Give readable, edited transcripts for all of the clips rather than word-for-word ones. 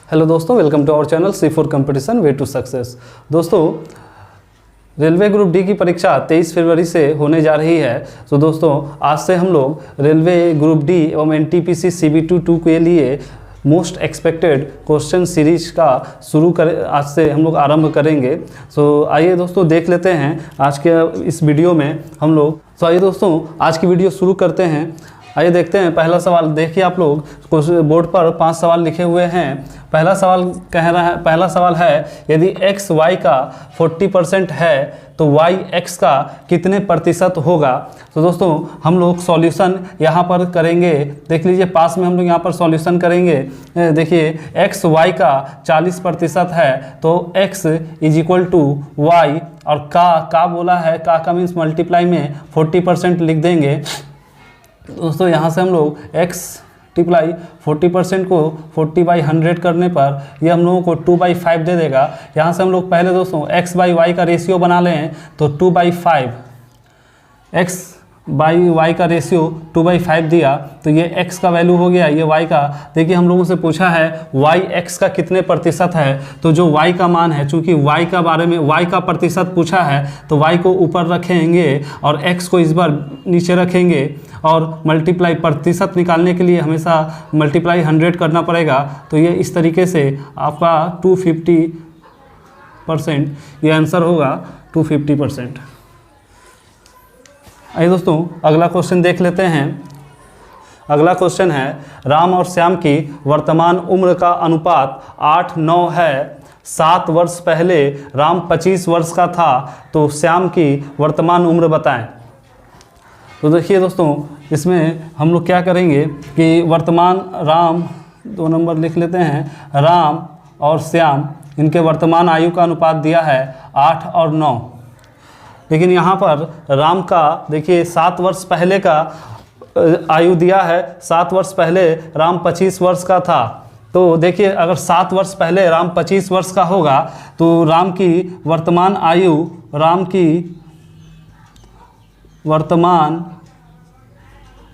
Hello दोस्तों, welcome to our channel C4 competition way to success. दोस्तों, railway group D की परीक्षा 23 फरवरी से होने जा रही है। तो दोस्तों, आज से हम लोग रेलवे ग्रुप डी एवं NTPC CB2 के लिए मोस्ट एक्सपेक्टेड क्वेश्चन सीरीज का आज से हम लोग आरंभ करेंगे। आइए दोस्तों देख लेते हैं आज के इस वीडियो में हम लोग। आइए दोस्तों आज की वीडियो शुरू करते हैं। आइए देखते हैं पहला सवाल। देखिए आप लोग बोर्ड पर 5 सवाल लिखे हुए हैं। पहला सवाल है यदि x y का 40% है तो y x का कितने प्रतिशत होगा। तो दोस्तों हम लोग सॉल्यूशन यहाँ पर करेंगे। देख लीजिए पास में हम लोग यहाँ पर सॉल्यूशन करेंगे। देखिए x y का 40% है तो x = y और का बोला है, का मीन्स मल्टीप्लाई में 40% लिख देंगे। दोस्तों यहाँ से हम लोग x टिप्लाई 40% को 40/100 करने पर यह हम लोगों को 2/5 दे देगा। यहाँ से हम लोग पहले दोस्तों x/y का रेशियो बना लें तो 2/5, x/y का रेशियो 2/5 दिया तो ये x का वैल्यू हो गया, ये y का। देखिए हम लोगों से पूछा है y x का कितने प्रतिशत है, तो जो y का मान है, चूंकि y का बारे में y का प्रतिशत पूछा है तो y को ऊपर रखेंगे और x को इस बार नीचे रखेंगे और मल्टीप्लाई प्रतिशत निकालने के लिए हमेशा मल्टीप्लाई 100 करना पड़ेगा। तो ये इस तरीके से आपका 250%, ये आंसर होगा 250%। आइए दोस्तों अगला क्वेश्चन देख लेते हैं। अगला क्वेश्चन है राम और श्याम की वर्तमान उम्र का अनुपात 8:9 है। 7 वर्ष पहले राम 25 वर्ष का था तो श्याम की वर्तमान उम्र बताएं। तो देखिए दोस्तों इसमें हम लोग क्या करेंगे कि वर्तमान राम 2 नंबर लिख लेते हैं। राम और श्याम इनके वर्तमान आयु का अनुपात दिया है 8 और 9। लेकिन यहाँ पर राम का देखिए 7 वर्ष पहले का आयु दिया है। 7 वर्ष पहले राम 25 वर्ष का था। तो देखिए अगर 7 वर्ष पहले राम 25 वर्ष का होगा तो राम की वर्तमान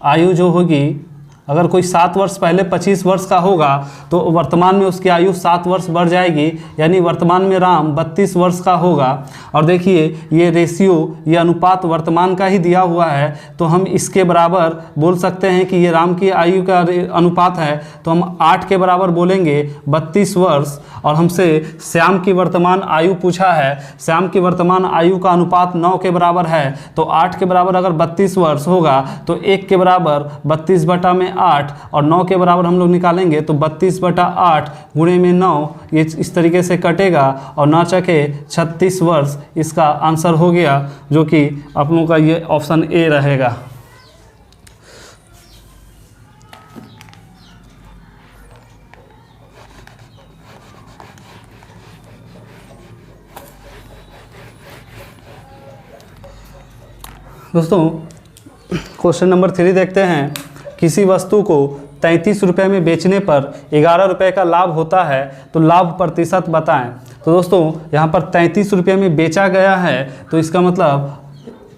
आयु जो होगी, अगर कोई 7 वर्ष पहले 25 वर्ष का होगा तो वर्तमान में उसकी आयु 7 वर्ष बढ़ जाएगी, यानी वर्तमान में राम 32 वर्ष का होगा। और देखिए ये रेशियो, ये अनुपात वर्तमान का ही दिया हुआ है तो हम इसके बराबर बोल सकते हैं कि ये राम की आयु का अनुपात है तो हम 8 के बराबर बोलेंगे 32 वर्ष। और हमसे श्याम की वर्तमान आयु पूछा है, श्याम की वर्तमान आयु का अनुपात 9 के बराबर है तो 8 के बराबर अगर 32 वर्ष होगा तो 1 के बराबर 32/8 और 9 के बराबर हम लोग निकालेंगे तो 32/8 गुणे में 9, ये इस तरीके से कटेगा और 9 चके 36 वर्ष इसका आंसर हो गया, जो कि आप लोगों का ये ऑप्शन ए रहेगा। दोस्तों क्वेश्चन नंबर 3 देखते हैं। किसी वस्तु को 33 रुपये में बेचने पर 11 रुपये का लाभ होता है तो लाभ प्रतिशत बताएं। तो दोस्तों यहाँ पर 33 रुपये में बेचा गया है तो इसका मतलब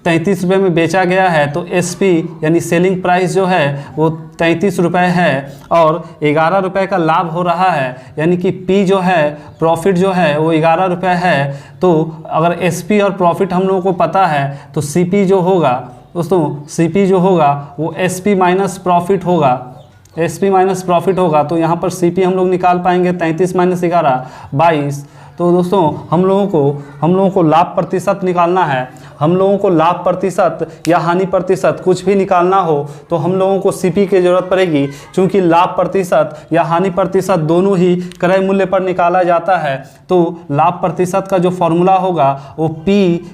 33 रुपये में बेचा गया है तो SP यानी सेलिंग प्राइस जो है वो 33 रुपये है और 11 रुपये का लाभ हो रहा है, यानी कि P जो है, प्रॉफिट जो है वो 11 रुपये है। तो अगर SP और प्रॉफिट हम लोगों को पता है तो CP जो होगा दोस्तों, CP जो होगा वो SP माइनस प्रॉफिट होगा, SP माइनस प्रॉफिट होगा। तो यहाँ पर CP हम लोग निकाल पाएंगे 33 - 11 22। तो दोस्तों हम लोगों को लाभ प्रतिशत निकालना है। हम लोगों को लाभ प्रतिशत या हानि प्रतिशत कुछ भी निकालना हो तो हम लोगों को CP की ज़रूरत पड़ेगी, क्योंकि लाभ प्रतिशत या हानि प्रतिशत दोनों ही क्रय मूल्य पर निकाला जाता है। तो लाभ प्रतिशत का जो फॉर्मूला होगा वो P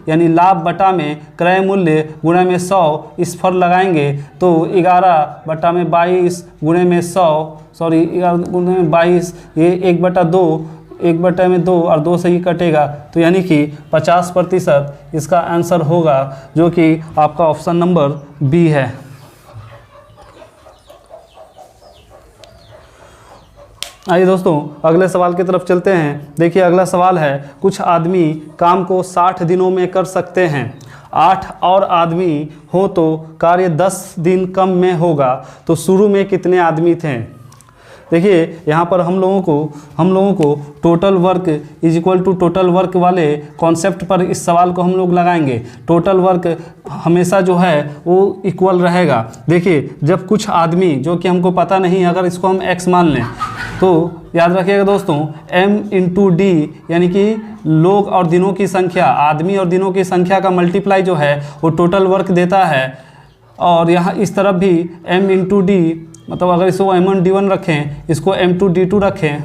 यानी लाभ बटा में क्रय मूल्य गुणे में 100, इस पर लगाएंगे तो 11/22 गुणे में 100, 11 गुणे में 22, ये 1/2, 1/2 और 2 से ही कटेगा तो यानी कि 50% इसका आंसर होगा, जो कि आपका ऑप्शन नंबर बी है। आइए दोस्तों अगले सवाल की तरफ चलते हैं। देखिए अगला सवाल है, कुछ आदमी काम को 60 दिनों में कर सकते हैं, 8 और आदमी हो तो कार्य 10 दिन कम में होगा, तो शुरू में कितने आदमी थे। देखिए यहाँ पर हम लोगों को total work is equal to total work वाले कॉन्सेप्ट पर इस सवाल को हम लोग लगाएंगे। टोटल वर्क हमेशा जो है वो इक्वल रहेगा। देखिए जब कुछ आदमी जो कि हमको पता नहीं, अगर इसको हम x मान लें तो याद रखिएगा दोस्तों m इंटू डी यानी कि लोग और दिनों की संख्या, आदमी और दिनों की संख्या का मल्टीप्लाई जो है वो टोटल वर्क देता है। और यहाँ इस तरफ भी m इंटू डी, मतलब अगर इसको m1d1 रखें, इसको m2d2 रखें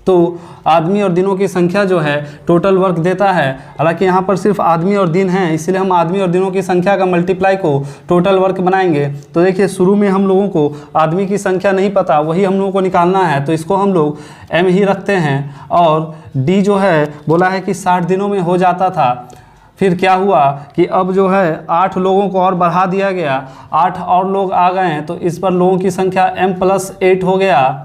तो आदमी और दिनों की संख्या जो है टोटल वर्क देता है। हालांकि यहाँ पर सिर्फ आदमी और दिन हैं, इसलिए हम आदमी और दिनों की संख्या का मल्टीप्लाई को टोटल वर्क बनाएंगे। तो देखिए शुरू में हम लोगों को आदमी की संख्या नहीं पता, वही हम लोगों को निकालना है, तो इसको हम लोग m ही रखते हैं। और d जो है बोला है कि 60 दिनों में हो जाता था। फिर क्या हुआ कि अब जो है 8 लोगों को और बढ़ा दिया गया, 8 और लोग आ गए हैं, तो इस पर लोगों की संख्या m+8 हो गया,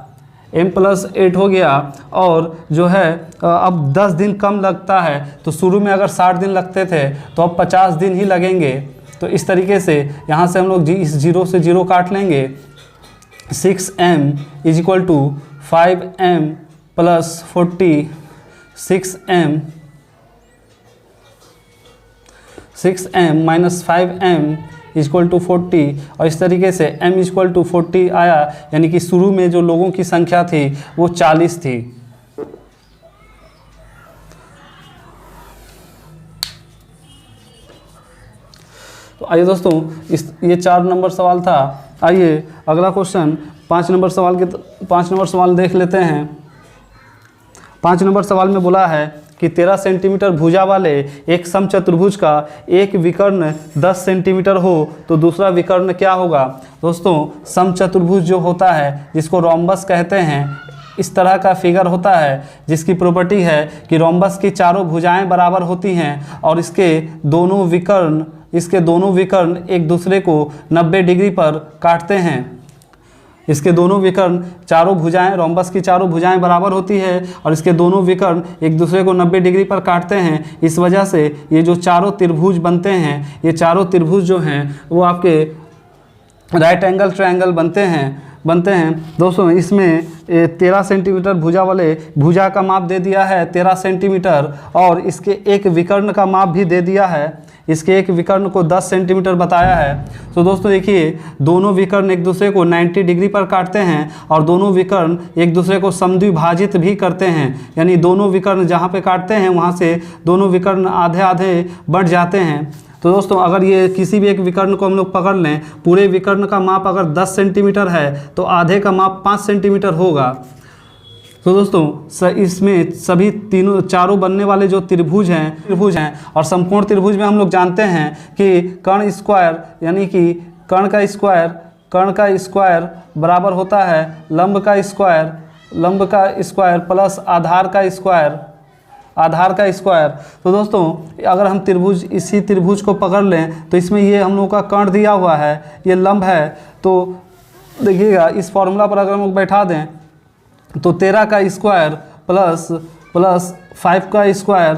m+8 हो गया। और जो है अब 10 दिन कम लगता है, तो शुरू में अगर 60 दिन लगते थे तो अब 50 दिन ही लगेंगे। तो इस तरीके से यहाँ से हम लोग इस 0 से 0 काट लेंगे। 6m is equal to 5m + 40, 6m - 5m is equal to 40। और इस तरीके से m इज इक्वल टू 40 आया, यानी कि शुरू में जो लोगों की संख्या थी वो 40 थी। तो आइए दोस्तों ये 4 नंबर सवाल था। आइए अगला क्वेश्चन 5 नंबर सवाल देख लेते हैं। 5 नंबर सवाल में बोला है कि 13 सेंटीमीटर भुजा वाले एक समचतुर्भुज का एक विकर्ण 10 सेंटीमीटर हो तो दूसरा विकर्ण क्या होगा। दोस्तों समचतुर्भुज जो होता है जिसको रोम्बस कहते हैं, इस तरह का फिगर होता है जिसकी प्रॉपर्टी है कि रोम्बस की चारों भुजाएं बराबर होती हैं और इसके दोनों विकर्ण एक दूसरे को 90 डिग्री पर काटते हैं। इसके दोनों विकर्ण चारों भुजाएं, रोम्बस की चारों भुजाएं बराबर होती है और इसके दोनों विकर्ण एक दूसरे को 90 डिग्री पर काटते हैं। इस वजह से ये जो चारों त्रिभुज बनते हैं, ये चारों त्रिभुज जो हैं वो आपके राइट एंगल ट्रायंगल बनते हैं। दोस्तों इसमें 13 सेंटीमीटर भुजा वाले भुजा का माप दे दिया है 13 सेंटीमीटर, और इसके एक विकर्ण का माप भी दे दिया है। इसके एक विकर्ण को 10 सेंटीमीटर बताया है। तो दोस्तों देखिए दोनों विकर्ण एक दूसरे को 90 डिग्री पर काटते हैं और दोनों विकर्ण एक दूसरे को समद्विभाजित भी करते हैं, यानी दोनों विकर्ण जहाँ पे काटते हैं वहाँ से दोनों विकर्ण आधे आधे बढ़ जाते हैं। तो दोस्तों अगर ये किसी भी एक विकर्ण को हम लोग पकड़ लें, पूरे विकर्ण का माप अगर 10 सेंटीमीटर है तो आधे का माप 5 सेंटीमीटर होगा। तो दोस्तों इसमें सभी चारों बनने वाले जो त्रिभुज हैं और समकोण त्रिभुज में हम लोग जानते हैं कि कर्ण स्क्वायर यानी कि कर्ण का स्क्वायर बराबर होता है लंब का स्क्वायर प्लस आधार का स्क्वायर। तो दोस्तों अगर हम इसी त्रिभुज को पकड़ लें तो इसमें ये हम लोग का कर्ण दिया हुआ है, ये लंब है। तो देखिएगा इस फॉर्मूला पर अगर हम लोग बैठा दें तो 13 का स्क्वायर प्लस 5 का स्क्वायर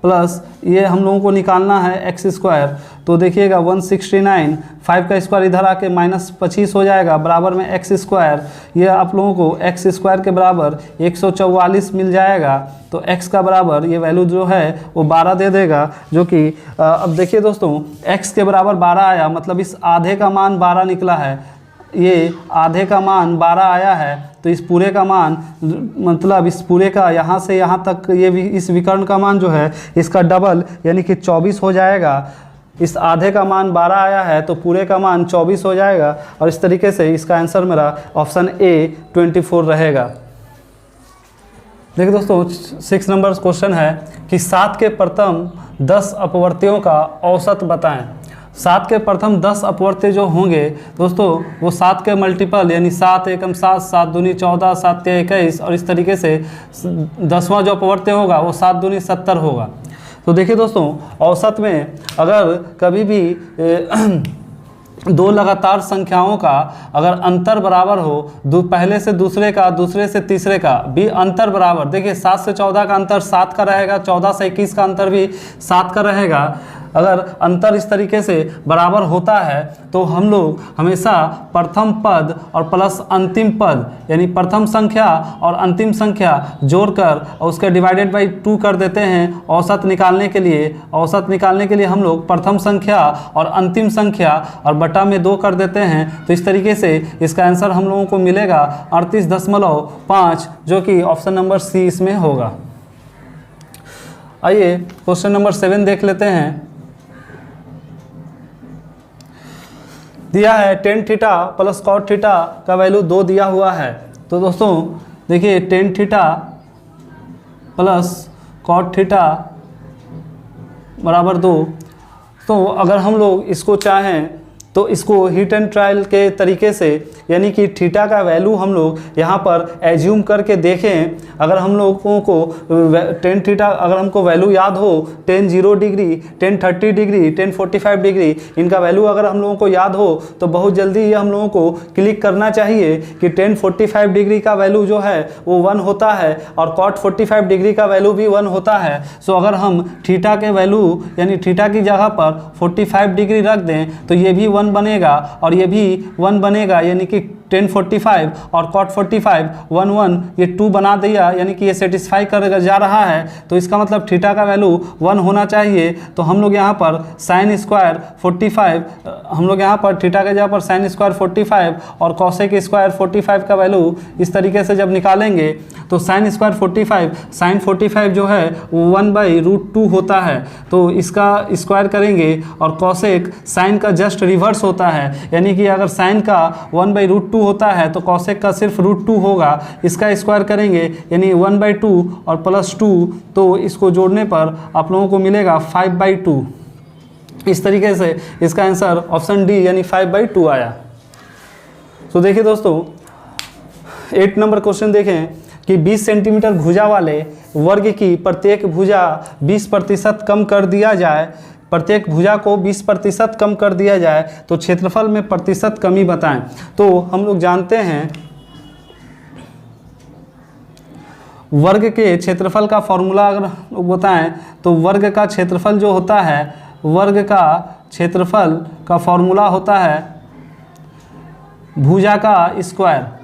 प्लस ये हम लोगों को निकालना है x स्क्वायर। तो देखिएगा 169, 5 का स्क्वायर इधर आके -25 हो जाएगा, बराबर में x स्क्वायर। ये आप लोगों को x स्क्वायर के बराबर 144 मिल जाएगा। तो x का बराबर ये वैल्यू जो है वो 12 दे देगा, जो कि अब देखिए दोस्तों x के बराबर 12 आया, मतलब इस आधे का मान 12 निकला है। ये आधे का मान 12 आया है, तो इस पूरे का मान मतलब इस पूरे का यहाँ से यहाँ तक इस विकर्ण का मान जो है इसका डबल यानी कि 24 हो जाएगा। इस आधे का मान 12 आया है तो पूरे का मान 24 हो जाएगा। और इस तरीके से इसका आंसर मेरा ऑप्शन ए 24 रहेगा। देखिए दोस्तों 6 नंबर क्वेश्चन है कि 7 के प्रथम 10 अपवर्तियों का औसत बताएं। 7 के प्रथम 10 अपवर्त्य जो होंगे दोस्तों वो 7 के मल्टीपल यानी 7 एकम 7, 7 दूनी 14, 7 तिया 21 और इस तरीके से 10वां जो अपवर्त्य होगा वो 7 दूनी 70 होगा। तो देखिए दोस्तों औसत में अगर कभी भी दो लगातार संख्याओं का अगर अंतर बराबर हो, पहले से दूसरे का, दूसरे से तीसरे का भी अंतर बराबर, देखिए 7 से 14 का अंतर 7 का रहेगा, 14 से 21 का अंतर भी 7 का रहेगा। अगर अंतर इस तरीके से बराबर होता है तो हम लोग हमेशा प्रथम पद और प्लस अंतिम पद यानी प्रथम संख्या और अंतिम संख्या जोड़कर और उसका डिवाइडेड बाई 2 कर देते हैं औसत निकालने के लिए। औसत निकालने के लिए हम लोग प्रथम संख्या और अंतिम संख्या और बटा में 2 कर देते हैं। तो इस तरीके से इसका आंसर हम लोगों को मिलेगा 38.5, जो कि ऑप्शन नंबर सी इसमें होगा। आइए क्वेश्चन नंबर 7 देख लेते हैं। दिया है tan theta plus cot theta का वैल्यू 2 दिया हुआ है। तो दोस्तों देखिए tan theta plus cot theta बराबर 2। तो अगर हम लोग इसको चाहें तो इसको हिट एंड ट्रायल के तरीके से यानी कि थीटा का वैल्यू हम लोग यहाँ पर एज्यूम करके देखें। अगर हम लोगों को टेन थीटा अगर हमको वैल्यू याद हो 10 0 डिग्री, 10 30 डिग्री, 10 45 डिग्री, इनका वैल्यू अगर हम लोगों को याद हो तो बहुत जल्दी ये हम लोगों को क्लिक करना चाहिए कि 10 45 डिग्री का वैल्यू जो है वो 1 होता है और कॉट 45 डिग्री का वैल्यू भी 1 होता है। सो अगर हम थीटा के वैल्यू यानी थीटा की जगह पर 45 डिग्री रख दें तो ये भी 1 बनेगा और ये भी 1 बनेगा, यानी कि 10 45 और कॉट 45 1 1 ये 2 बना दिया, यानी कि ये सेटिस्फाई कर जा रहा है। तो इसका मतलब थीटा का वैल्यू 1 होना चाहिए। तो हम लोग यहाँ पर साइन स्क्वायर 45 हम लोग यहाँ पर थीटा के जगह पर साइन स्क्वायर 45 और कॉसेक स्क्वायर 45 का वैल्यू इस तरीके से जब निकालेंगे तो साइन स्क्वायर 45 साइन 45 जो है वो 1/√2 होता है। तो इसका स्क्वायर करेंगे और कॉसेक साइन का जस्ट रिवर्स होता है, यानी कि अगर साइन का 1/√2 होता है तो कॉसेक का सिर्फ √2 होगा। इसका स्क्वायर करेंगे यानी 1/2 और +2, तो इसको जोड़ने पर आप लोगों को मिलेगा 5/2। इस तरीके से इसका आंसर ऑप्शन डी यानी 5/2 आया। तो देखिए दोस्तों 8 नंबर क्वेश्चन देखें कि 20 सेंटीमीटर भुजा वाले वर्ग की प्रत्येक भुजा 20% कम कर दिया जाए, प्रत्येक भुजा को 20% कम कर दिया जाए तो क्षेत्रफल में प्रतिशत कमी बताएं। तो हम लोग जानते हैं वर्ग के क्षेत्रफल का फॉर्मूला अगर बताएं तो वर्ग का क्षेत्रफल जो होता है, वर्ग का क्षेत्रफल का फॉर्मूला होता है भुजा का स्क्वायर।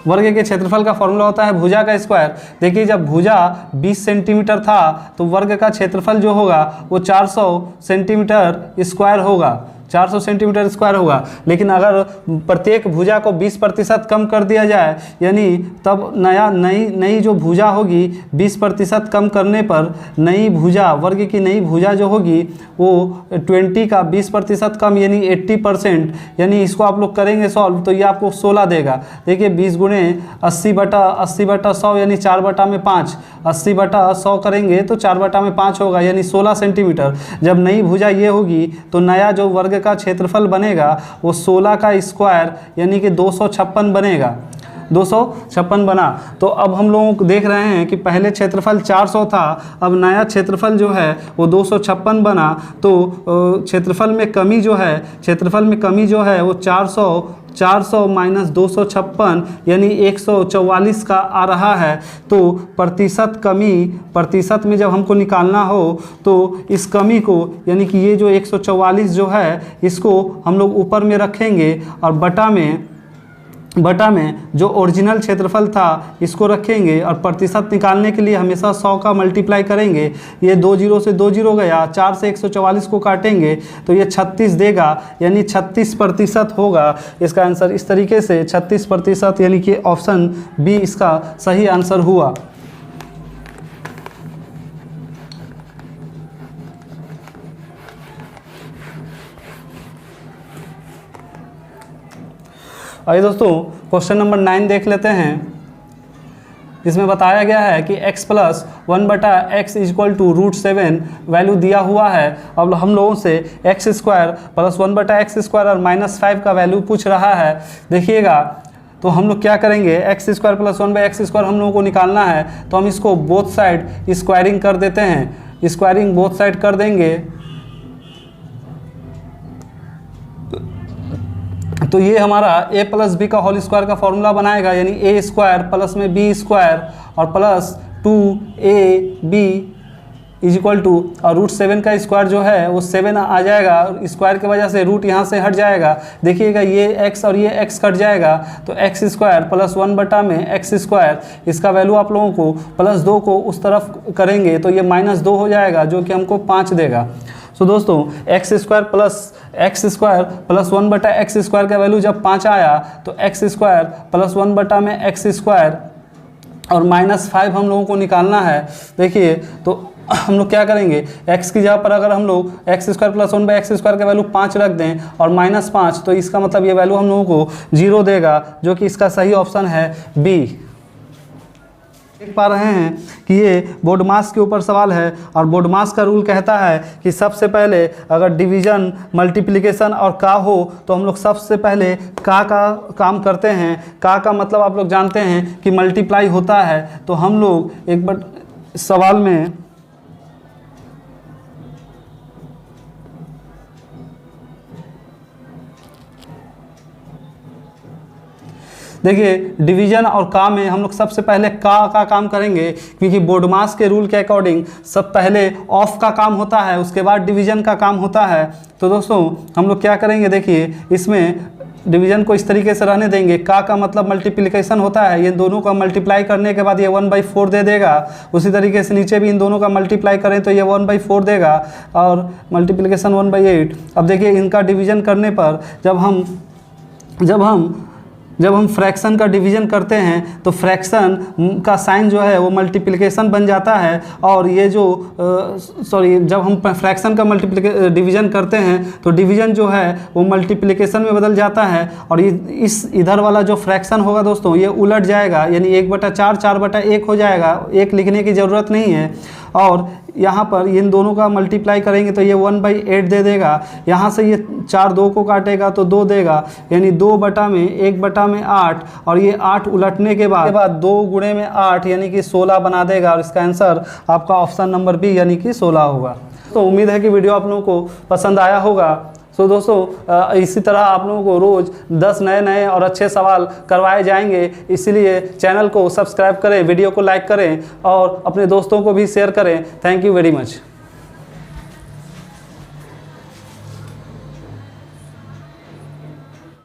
वर्ग के क्षेत्रफल का फॉर्मूला होता है भुजा का स्क्वायर। देखिए जब भुजा 20 सेंटीमीटर था तो वर्ग का क्षेत्रफल जो होगा वो 400 सेंटीमीटर स्क्वायर होगा, 400 सेंटीमीटर स्क्वायर होगा। लेकिन अगर प्रत्येक भुजा को 20% कम कर दिया जाए यानी तब नई जो भुजा होगी 20% कम करने पर नई भुजा वर्ग की नई भुजा जो होगी वो 20 का 20% कम यानी 80%, यानी इसको आप लोग करेंगे सॉल्व तो ये आपको 16 देगा। देखिए 20 गुणे 80/100 यानी 4/5, 80/100 करेंगे तो 4/5 होगा यानी 16 सेंटीमीटर। जब नई भुजा ये होगी तो नया जो वर्ग का क्षेत्रफल बनेगा वो 16 का स्क्वायर यानी कि 256 बनेगा, 256 बना। तो अब हम लोगों को देख रहे हैं कि पहले क्षेत्रफल 400 था, अब नया क्षेत्रफल जो है वो 256 बना। तो क्षेत्रफल में कमी जो है, क्षेत्रफल में कमी जो है वो 400 माइनस 256 यानी 144 का आ रहा है। तो प्रतिशत कमी, प्रतिशत में जब हमको निकालना हो तो इस कमी को यानी कि ये जो 144 जो है इसको हम लोग ऊपर में रखेंगे और बटा में जो ओरिजिनल क्षेत्रफल था इसको रखेंगे और प्रतिशत निकालने के लिए हमेशा 100 का मल्टीप्लाई करेंगे। ये 2 0 से 2 0 गया, 4 से 144 को काटेंगे तो ये 36 देगा यानी 36% होगा इसका आंसर। इस तरीके से 36% यानी कि ऑप्शन बी इसका सही आंसर हुआ। आइए दोस्तों क्वेश्चन नंबर 9 देख लेते हैं। इसमें बताया गया है कि x + 1/x = √7 वैल्यू दिया हुआ है। अब हम लोगों से x² + 1/x² और -5 का वैल्यू पूछ रहा है। देखिएगा तो हम लोग क्या करेंगे, x² + 1/x² हम लोगों को निकालना है तो हम इसको बोथ साइड स्क्वायरिंग कर देते हैं। स्क्वायरिंग बोथ साइड कर देंगे तो ये हमारा a + b का होल स्क्वायर का फॉर्मूला बनाएगा, यानी a² प्लस में b² और plus 2ab is equal to, और रूट 7 का स्क्वायर जो है वो 7 आ जाएगा, स्क्वायर की वजह से रूट यहाँ से हट जाएगा। देखिएगा ये x और ये x कट जाएगा, तो x स्क्वायर प्लस 1 बटा में x स्क्वायर, इसका वैल्यू आप लोगों को प्लस 2 को उस तरफ करेंगे तो ये -2 हो जाएगा, जो कि हमको 5 देगा। तो दोस्तों x स्क्वायर प्लस 1 बटा एक्स स्क्वायर का वैल्यू जब 5 आया तो x स्क्वायर प्लस 1 बटा में x स्क्वायर और -5 हम लोगों को निकालना है। देखिए तो हम लोग क्या करेंगे, x की जगह पर अगर हम लोग x square plus 1 by x square का वैल्यू 5 रख दें और -5, तो इसका मतलब ये वैल्यू हम लोगों को 0 देगा, जो कि इसका सही ऑप्शन है बी। देख पा रहे हैं कि ये बोर्ड मास के ऊपर सवाल है, और बोर्ड मास का रूल कहता है कि सबसे पहले अगर डिवीज़न, मल्टीप्लिकेशन और का हो तो हम लोग सबसे पहले का काम करते हैं। का मतलब आप लोग जानते हैं कि मल्टीप्लाई होता है। तो हम लोग एक बार सवाल में देखिए डिवीजन और का में हम लोग सबसे पहले का काम करेंगे, क्योंकि बोर्ड मास के रूल के अकॉर्डिंग सब पहले ऑफ का काम होता है, उसके बाद डिवीजन का काम होता है। तो दोस्तों हम लोग क्या करेंगे, देखिए इसमें डिवीजन को इस तरीके से रहने देंगे। का मतलब मल्टीप्लिकेशन होता है, ये दोनों का मल्टीप्लाई करने के बाद ये 1/4 दे देगा। उसी तरीके से नीचे भी इन दोनों का मल्टीप्लाई करें तो ये 1/4 देगा, और मल्टीप्लिकेशन 1/8। अब देखिए इनका डिवीजन करने पर जब हम फ्रैक्शन का डिवीजन करते हैं तो फ्रैक्शन का साइन जो है वो मल्टीप्लिकेशन बन जाता है, और ये जो जब हम फ्रैक्शन का डिवीजन करते हैं तो डिवीजन जो है वो मल्टीप्लिकेशन में बदल जाता है, और ये इस इधर वाला जो फ्रैक्शन होगा दोस्तों ये उलट जाएगा, यानी 1/4 4/1 हो जाएगा। 1 लिखने की ज़रूरत नहीं है, और यहाँ पर इन दोनों का मल्टीप्लाई करेंगे तो ये 1/8 दे देगा। यहाँ से ये 4 2 को काटेगा तो 2 देगा, यानी 2 बटा में 1 बटा में 8, और ये 8 उलटने के बाद 2 गुणे में 8 यानी कि 16 बना देगा, और इसका आंसर आपका ऑप्शन नंबर बी यानी कि 16 होगा। तो उम्मीद है कि वीडियो आप लोगों को पसंद आया होगा। तो दोस्तों इसी तरह आप लोगों को रोज़ 10 नए और अच्छे सवाल करवाए जाएंगे, इसलिए चैनल को सब्सक्राइब करें, वीडियो को लाइक करें और अपने दोस्तों को भी शेयर करें। Thank you very much.